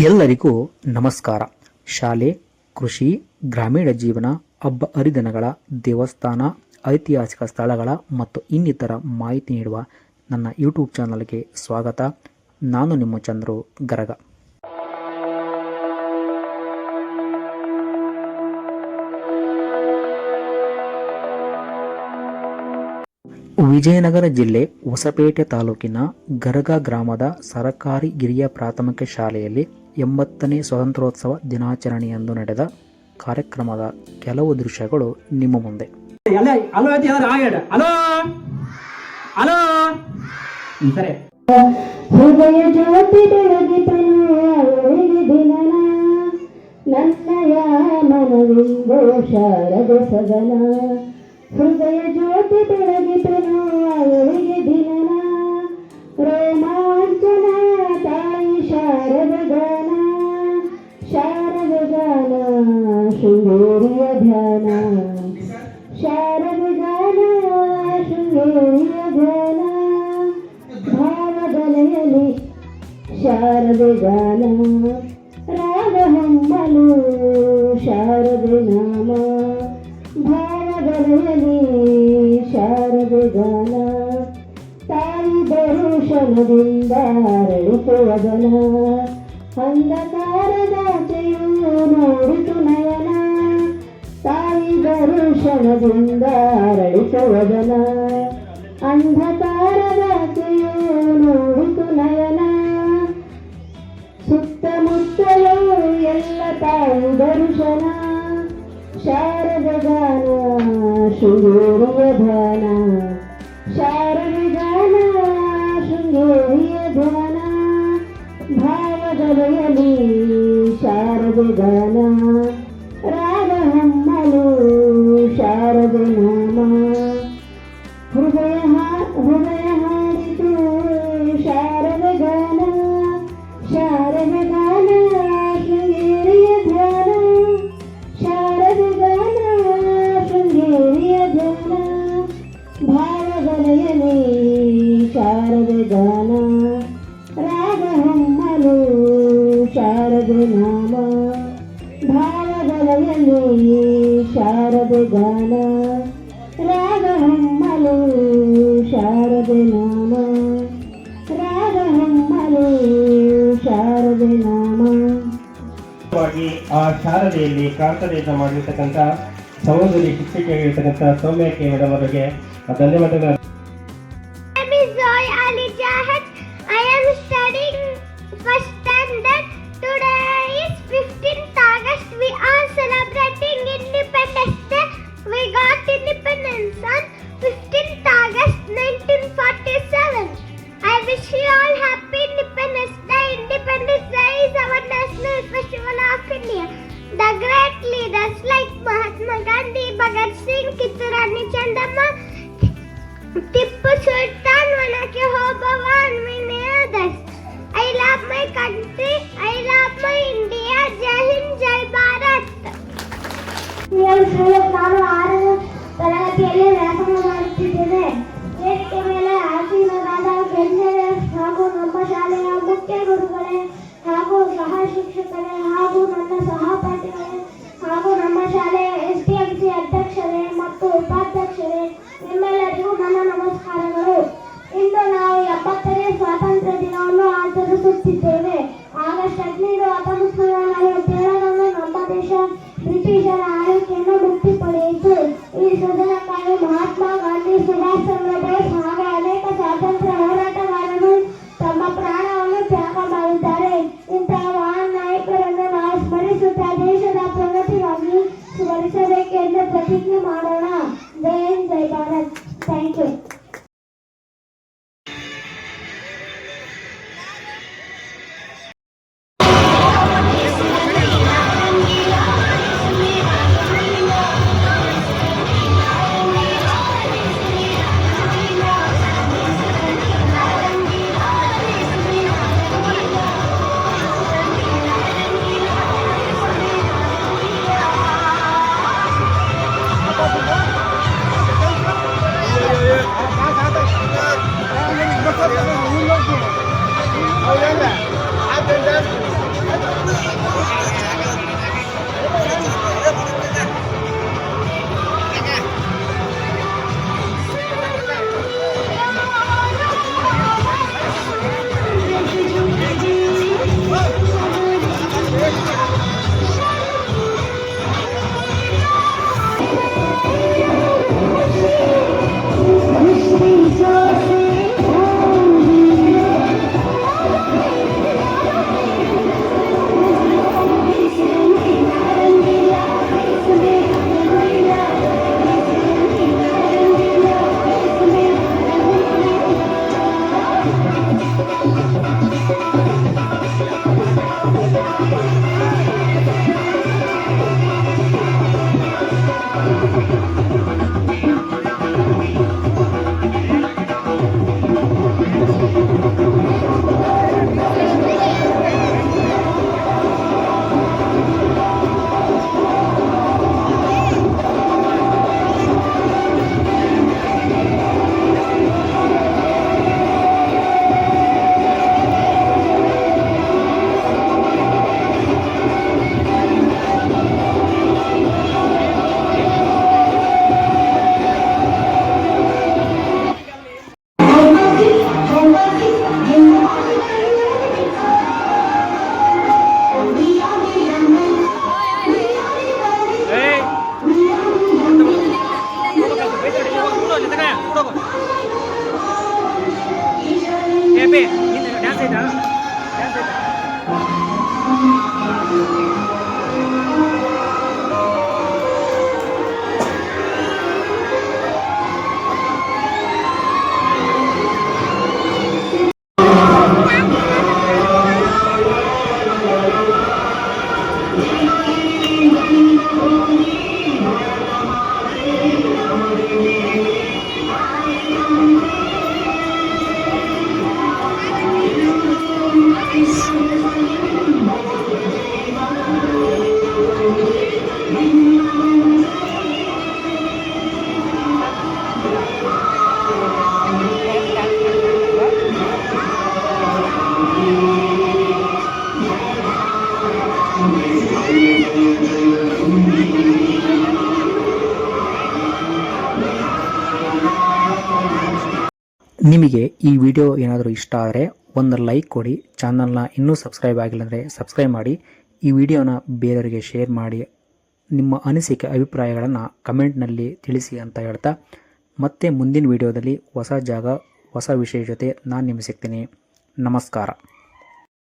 ಎಲ್ಲರಿಗೂ ನಮಸ್ಕಾರ. ಶಾಲೆ, ಕೃಷಿ, ಗ್ರಾಮೀಣ ಜೀವನ, ಹಬ್ಬ ಹರಿದಿನಗಳ, ದೇವಸ್ಥಾನ, ಐತಿಹಾಸಿಕ ಸ್ಥಳಗಳ ಮತ್ತು ಇನ್ನಿತರ ಮಾಹಿತಿ ನೀಡುವ ನನ್ನ ಯೂಟ್ಯೂಬ್ ಚಾನಲ್ಗೆ ಸ್ವಾಗತ. ನಾನು ನಿಮ್ಮ ಚಂದ್ರು ಗರಗ. ವಿಜಯನಗರ ಜಿಲ್ಲೆ ಹೊಸಪೇಟೆ ತಾಲೂಕಿನ ಗರಗ ಗ್ರಾಮದ ಸರಕಾರಿ ಹಿರಿಯ ಪ್ರಾಥಮಿಕ ಶಾಲೆಯಲ್ಲಿ 80ನೇ ಸ್ವಾತಂತ್ರ್ಯೋತ್ಸವ ದಿನಾಚರಣೆಯಂದು ನಡೆದ ಕಾರ್ಯಕ್ರಮದ ಕೆಲವು ದೃಶ್ಯಗಳು ನಿಮ್ಮ ಮುಂದೆ. ಹೃದಯ ಜ್ಯೋತಿ ಬೆಳಗಿತನು ನನ್ನಯ ಮನವಿಂದು ಶಾರದ ಸದನ. ಹೃದಯ ಜ್ಯೋತಿ ಬೆಳಗಿತನು ಅವಳಿಗೆ ದಿನನ ರೋಮಾಂಚನ ತಾಯಿ ಶಾರದ ಗಾನ. ಶಾರದ ಗಾನ ಶೃಂಗೇರಿಯ ಧ್ಯಾನ. ಶಾರದ ಗಾನ ಶೃಂಗೇರಿಯ ಧ್ಯಾನ. ಭಾವಗಲೆಯಲಿ ಶಾರದೆ ಗಾನ. ರಾಗ ಹಮ್ಮಲು ಶಾರದೆ ನಾಮ. ಭಾವಗಲೆಯಲಿ ಶಾರದೆ ಗಾನ. ತಾಯಿ ದರುಶನದಿಂದ ಅರಳಿತು ವದನ. ಅಂಧಕಾರದಾಚೆಯು ನೋಡಿತು ನಯನ. ತಾಯಿ ದರುಶನದಿಂದ ಅರಳಿತು ವದನ. ಅಂಧಕಾರದಾಚೆಯು ನೋಡಿತು ನಯನ. ಸುತ್ತಮುತ್ತಲೂ ಎಲ್ಲ ತಾಯಿ ದರ್ಶನ. ಶಾರದ ಗಾನ ಶೃಂಗೇರಿಯ ಧ್ಯಾನ. ಶಾರದ ಗಾನ ಶೃಂಗೇರಿಯ ಧ್ಯಾನ. ಭಾವಗಲೆಯಲಿ ಶಾರದ ಗಾನ. ರಾಗ ಹಮ್ಮಲು ಶಾರದ ನಾಮ. ಹೃದಯ ಹಾಡಿತು ಶಾರದ ಗಾನ. ಶಾರದ ಗಾನ ಶೃಂಗೇರಿಯ ಧ್ಯಾನ. ಶಾರದ ಗಾನ ಶೃಂಗೇರಿಯ ಧ್ಯಾನ. ಭಾವಗಲೆಯಲಿ ಶಾರದ ಗಾನ. ರಾಗ ಹಮ್ಮಲು ಶಾರದ ನಾಮ. ಭಾವಗಲೆಯಲಿ ಶಾರದ ಗಾನ. ರಾಗ ಹಮ್ಮಲು ಶಾರದ ನಾಮ. ರಾಗ ಹಮ್ಮಲು ಶಾರದ ನಾಮ. ಆ ಶಾರದೆಯಲ್ಲಿ ಪ್ರಾರ್ಥನೆಯನ್ನು ಮಾಡಿರ್ತಕ್ಕಂಥ ಸಹೋದರಿ ಶಿಕ್ಷಕಿಯಾಗಿರ್ತಕ್ಕಂಥ ಸೌಮ್ಯಕ್ಕೆ ಮೇಡಮ್ ಅವರಿಗೆ ಧನ್ಯವಾದಗಳು. I am studying first standard. Today is 15th August. We are celebrating Independence Day. We got independence on 15th August 1947. I wish you all happy Independence Day. Independence Day is our national festival of India. The great leaders like Mahatma Gandhi, Bhagat Singh, Kitturani Chandamma, Tipu Sultan, Vanake Hobaba and many others. I love my country. I love my India. Jai Hind, Jai Bharat. ನಾನು 6ನೇ ತರಗತಿಯಲ್ಲಿ ವ್ಯಾಸಂಗ ಮಾಡುತ್ತಿದ್ದೇನೆ. ವೇದಿಕೆ ಮೇಲೆ ಆಸೀನರಾದ ಗಣ್ಯರೇ ಹಾಗೂ ನಮ್ಮ ಶಾಲೆಯ ಮುಖ್ಯ ಗುರುಗಳೇ ಹಾಗೂ ಸಹ ಶಿಕ್ಷಕರೇ ಹಾಗೂ ನನ್ನ ಸಹಪಾಠಿಗಳೇ ಹಾಗೂ ನಮ್ಮ ಶಾಲೆಯ SDMC ಅಧ್ಯಕ್ಷರೇ ಮತ್ತು ಉಪಾಧ್ಯಕ್ಷರೇ, ನಿಮ್ಮೆಲ್ಲರಿಗೂ ನನ್ನ ನಮಸ್ಕಾರಗಳು. ಇಂದು ನಾವು 70ನೇ ಸ್ವಾತಂತ್ರ್ಯ ದಿನವನ್ನು ಆಚರಿಸುತ್ತಿದ್ದೇವೆ. ಆಗಸ್ಟ್ 15, 1947ರಂದು ನಮ್ಮ ದೇಶ ಬ್ರಿಟಿಷರ ಆಳ್ವಿಕೆಯನ್ನು ಮುಕ್ತಿ ಪಡೆಯಿತು. ಈ ಸದನಕ್ಕಾಗಿ ಮಹಾತ್ಮ ಗಾಂಧಿ, ಸುಭಾಷ್ ಚಂದ್ರ ಬೋಸ್ ಹಾಗೂ ಅನೇಕ ಸ್ವಾತಂತ್ರ್ಯ ಹೋರಾಟಗಾರರು ತಮ್ಮ ಪ್ರಾಣವನ್ನು ತ್ಯಾಗ ಮಾಡಿದ್ದಾರೆ. ಇಂತಹ ಮಹಾನ್ ನಾಯಕರನ್ನು ನಾವು ಸ್ಮರಿಸುತ್ತಾ ದೇಶದ ಪ್ರಗತಿಗಾಗಿ ಸ್ಮರಿಸಬೇಕೆಂದು ಪ್ರತಿಜ್ಞೆ ಮಾಡೋಣ. ಜೈ ಹಿಂದ್, ಜೈ ಭಾರತ್. Thank you. ನಿಮಗೆ ಈ ವಿಡಿಯೋ ಏನಾದರೂ ಇಷ್ಟ ಆದರೆ ಒಂದು ಲೈಕ್ ಕೊಡಿ. ಚಾನಲ್ನ ಇನ್ನೂ ಸಬ್ಸ್ಕ್ರೈಬ್ ಆಗಿಲ್ಲ ಅಂದರೆ ಸಬ್ಸ್ಕ್ರೈಬ್ ಮಾಡಿ. ಈ ವಿಡಿಯೋನ ಬೇರೆಯವರಿಗೆ ಶೇರ್ ಮಾಡಿ. ನಿಮ್ಮ ಅನಿಸಿಕೆ ಅಭಿಪ್ರಾಯಗಳನ್ನು ಕಮೆಂಟ್ನಲ್ಲಿ ತಿಳಿಸಿ ಅಂತ ಹೇಳ್ತಾ, ಮತ್ತೆ ಮುಂದಿನ ವಿಡಿಯೋದಲ್ಲಿ ಹೊಸ ಜಾಗ ಹೊಸ ವಿಷಯ ಜೊತೆ ನಾನು ನಿಮಗೆ ಸಿಗ್ತೀನಿ. ನಮಸ್ಕಾರ.